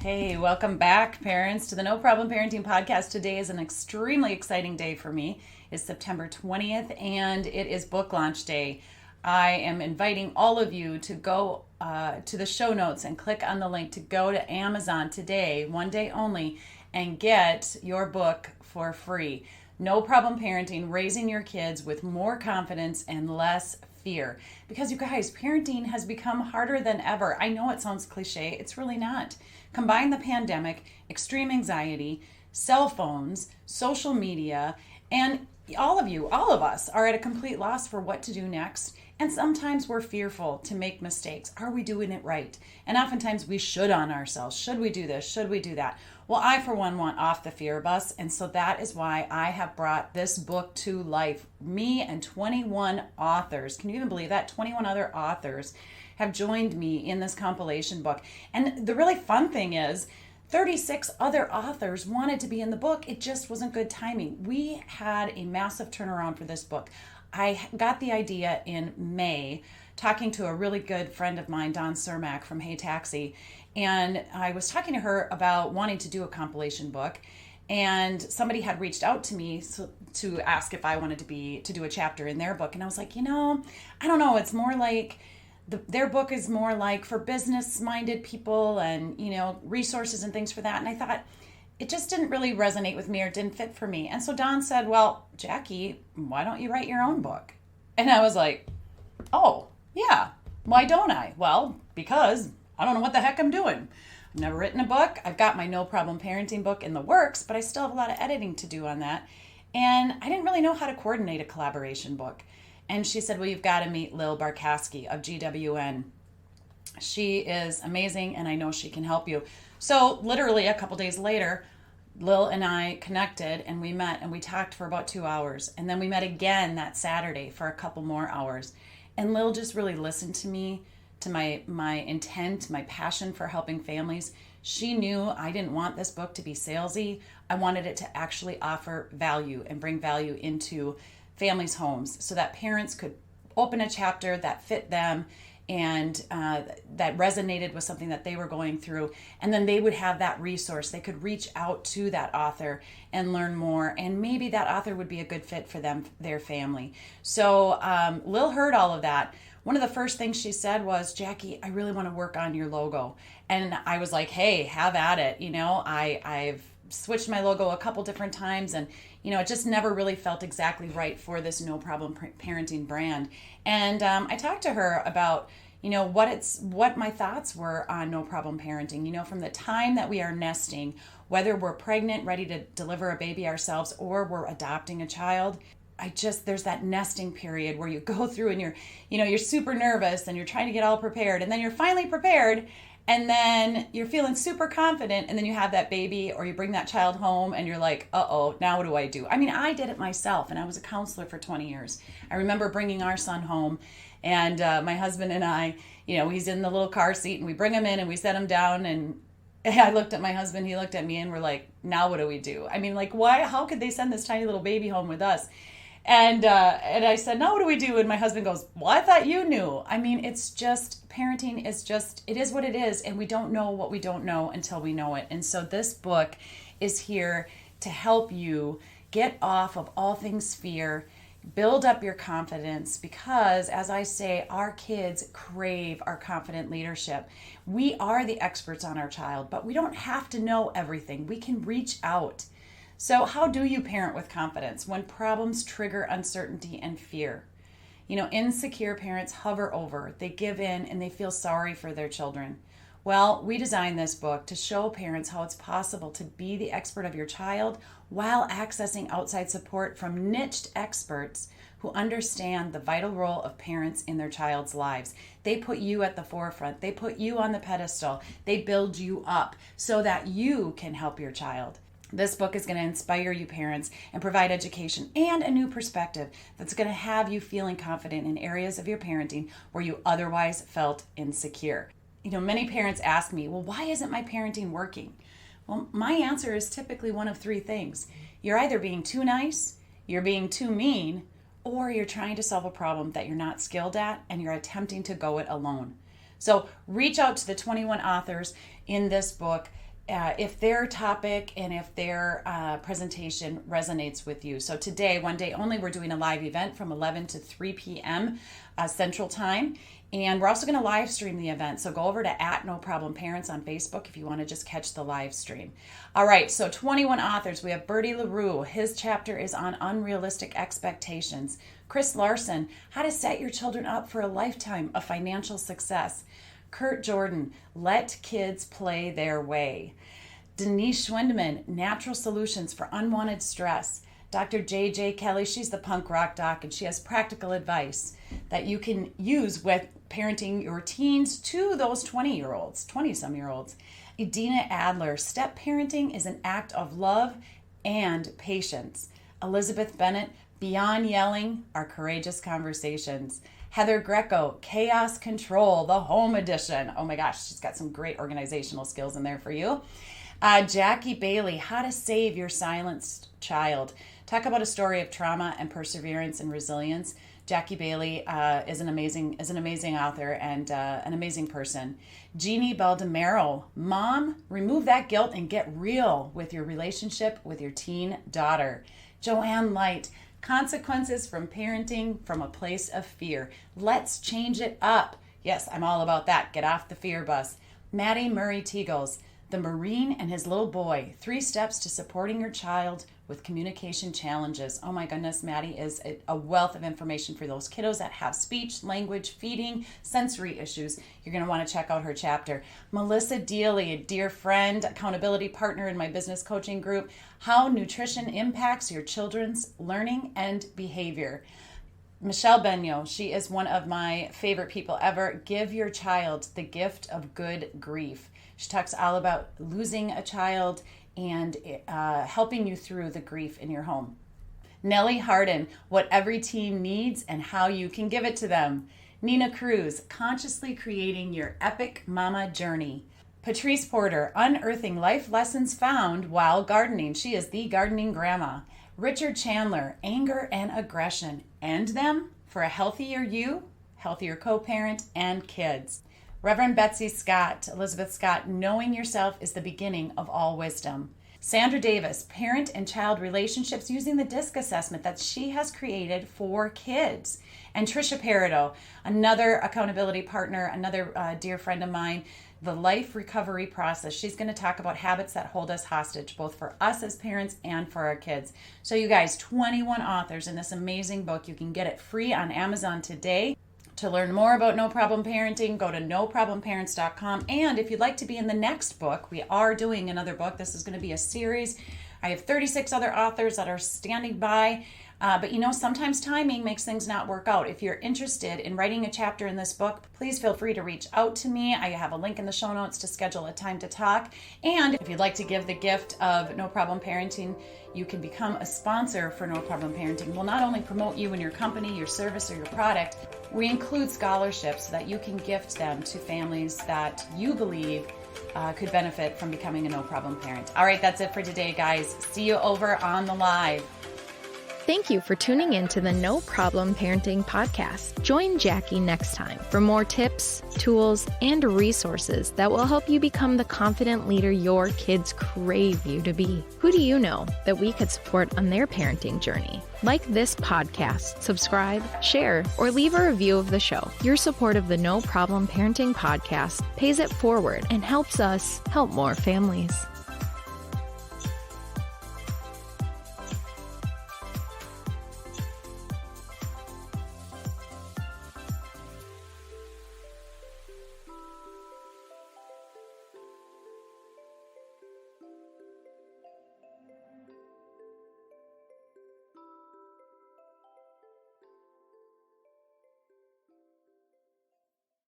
Hey, welcome back, parents, to the No Problem Parenting Podcast. Today is an extremely exciting day for me. It's September 20th, and it is book launch day. I am inviting all of you to go to the show notes and click on the link to go to Amazon today, one day only, and get your book for free. No Problem Parenting, Raising Your Kids with More Confidence and Less Fear. Because you guys, parenting has become harder than ever. I know it sounds cliche, it's really not. Combine the pandemic, extreme anxiety, cell phones, social media, and all of us are at a complete loss for what to do next. And sometimes we're fearful to make mistakes. Are we doing it right? And oftentimes we should on ourselves. Should we do this? Should we do that? Well, I, for one, want off the fear bus. And so that is why I have brought this book to life. Me and 21 authors. Can you even believe that? 21 other authors have joined me in this compilation book. And the really fun thing is 36 other authors wanted to be in the book. It just wasn't good timing. We had a massive turnaround for this book. I got the idea in May, talking to a really good friend of mine, Dawn Cermak from Hey Taxi, and I was talking to her about wanting to do a compilation book, and somebody had reached out to me to ask if I wanted to do a chapter in their book, and I was like, I don't know, it's more like their book is more like for business-minded people and, resources and things for that. And I thought it just didn't really resonate with me or didn't fit for me. And so Dawn said, well, Jackie, why don't you write your own book? And I was like, oh, yeah, why don't I? Well, because I don't know what the heck I'm doing. I've never written a book. I've got my No Problem Parenting book in the works, but I still have a lot of editing to do on that. And I didn't really know how to coordinate a collaboration book. And she said, well, you've got to meet Lil Barkowski of GWN. She is amazing, and I know she can help you. So literally a couple days later, Lil and I connected, and we met, and we talked for about 2 hours. And then we met again that Saturday for a couple more hours. And Lil just really listened to me, to my intent, my passion for helping families. She knew I didn't want this book to be salesy. I wanted it to actually offer value and bring value into families' homes so that parents could open a chapter that fit them and that resonated with something that they were going through. And then they would have that resource. They could reach out to that author and learn more. And maybe that author would be a good fit for them, their family. So Lil heard all of that. One of the first things she said was, Jackie, I really want to work on your logo. And I was like, hey, have at it. I've switched my logo a couple different times, and it just never really felt exactly right for this No Problem Parenting brand. And I talked to her about what my thoughts were on No Problem Parenting. From the time that we are nesting, whether we're pregnant, ready to deliver a baby ourselves, or we're adopting a child, there's that nesting period where you go through and you're super nervous and you're trying to get all prepared, and then you're finally prepared. And then you're feeling super confident, and then you have that baby or you bring that child home and you're like, uh-oh, now what do I do? I mean, I did it myself, and I was a counselor for 20 years. I remember bringing our son home, and my husband and I, he's in the little car seat, and we bring him in and we set him down, and I looked at my husband, he looked at me, and we're like, now what do we do? I mean, like, why? How could they send this tiny little baby home with us? And I said, now what do we do? And my husband goes, well, I thought you knew. I mean, it's just, parenting is just, it is what it is. And we don't know what we don't know until we know it. And so this book is here to help you get off of all things fear, build up your confidence, because as I say, our kids crave our confident leadership. We are the experts on our child, but we don't have to know everything. We can reach out. So how do you parent with confidence when problems trigger uncertainty and fear? Insecure parents hover over, they give in, and they feel sorry for their children. Well, we designed this book to show parents how it's possible to be the expert of your child while accessing outside support from niched experts who understand the vital role of parents in their child's lives. They put you at the forefront. They put you on the pedestal. They build you up so that you can help your child. This book is going to inspire you parents and provide education and a new perspective that's going to have you feeling confident in areas of your parenting where you otherwise felt insecure. Many parents ask me, well, why isn't my parenting working? Well, my answer is typically one of three things. You're either being too nice, you're being too mean, or you're trying to solve a problem that you're not skilled at and you're attempting to go it alone. So reach out to the 21 authors in this book. if their topic and if their presentation resonates with you. So today, one day only, we're doing a live event from 11 to 3 p.m. Central Time. And we're also going to live stream the event. So go over to @NoProblemParents on Facebook if you want to just catch the live stream. All right, so 21 authors. We have Bertie LaRue. His chapter is on unrealistic expectations. Chris Larson, how to set your children up for a lifetime of financial success. Kurt Jordan, let kids play their way. Denise Schwindeman, natural solutions for unwanted stress. Dr. J.J. Kelly, she's the punk rock doc, and she has practical advice that you can use with parenting your teens to those 20-some-year-olds. Edina Adler, step parenting is an act of love and patience. Elizabeth Bennett, beyond yelling are courageous conversations. Heather Greco, Chaos Control, the Home Edition. Oh my gosh, she's got some great organizational skills in there for you. Jackie Bailey, How to Save Your Silenced Child. Talk about a story of trauma and perseverance and resilience. Jackie Bailey is an amazing author and an amazing person. Jeannie Baldemaro, Mom, remove that guilt and get real with your relationship with your teen daughter. Joanne Light, Consequences from Parenting from a Place of Fear. Let's change it up. Yes, I'm all about that. Get off the fear bus. Maddie Murray Teagles, The Marine and His Little Boy, 3 Steps to Supporting Your Child with Communication Challenges. Oh my goodness, Maddie is a wealth of information for those kiddos that have speech, language, feeding, sensory issues. You're going to want to check out her chapter. Melissa Dealey, a dear friend, accountability partner in my business coaching group, How Nutrition Impacts Your Children's Learning and Behavior. Michelle Benyo, she is one of my favorite people ever. Give your child the gift of good grief. She talks all about losing a child and helping you through the grief in your home. Nellie Harden, What Every Teen Needs and How You Can Give It to Them. Nina Cruz, Consciously Creating Your Epic Mama Journey. Patrice Porter, Unearthing Life Lessons Found While Gardening. She is the gardening grandma. Richard Chandler, Anger and Aggression. End them for a healthier you, healthier co-parent, and kids. Reverend Betsy Scott, Elizabeth Scott, Knowing Yourself is the Beginning of All Wisdom. Sandra Davis, Parent and Child Relationships Using the DISC Assessment that she has created for kids. And Trisha Peridot, another accountability partner, another dear friend of mine, The Life Recovery Process. She's going to talk about habits that hold us hostage, both for us as parents and for our kids. So you guys, 21 authors in this amazing book. You can get it free on Amazon today. To learn more about No Problem Parenting, go to noproblemparents.com. And if you'd like to be in the next book, we are doing another book. This is going to be a series. I have 36 other authors that are standing by. But sometimes timing makes things not work out. If you're interested in writing a chapter in this book, please feel free to reach out to me. I have a link in the show notes to schedule a time to talk. And if you'd like to give the gift of No Problem Parenting, you can become a sponsor for No Problem Parenting. We'll not only promote you and your company, your service, or your product, we include scholarships so that you can gift them to families that you believe could benefit from becoming a No Problem Parent. All right, that's it for today, guys. See you over on the live. Thank you for tuning in to the No Problem Parenting podcast. Join Jackie next time for more tips, tools, and resources that will help you become the confident leader your kids crave you to be. Who do you know that we could support on their parenting journey? Like this podcast, subscribe, share, or leave a review of the show. Your support of the No Problem Parenting podcast pays it forward and helps us help more families.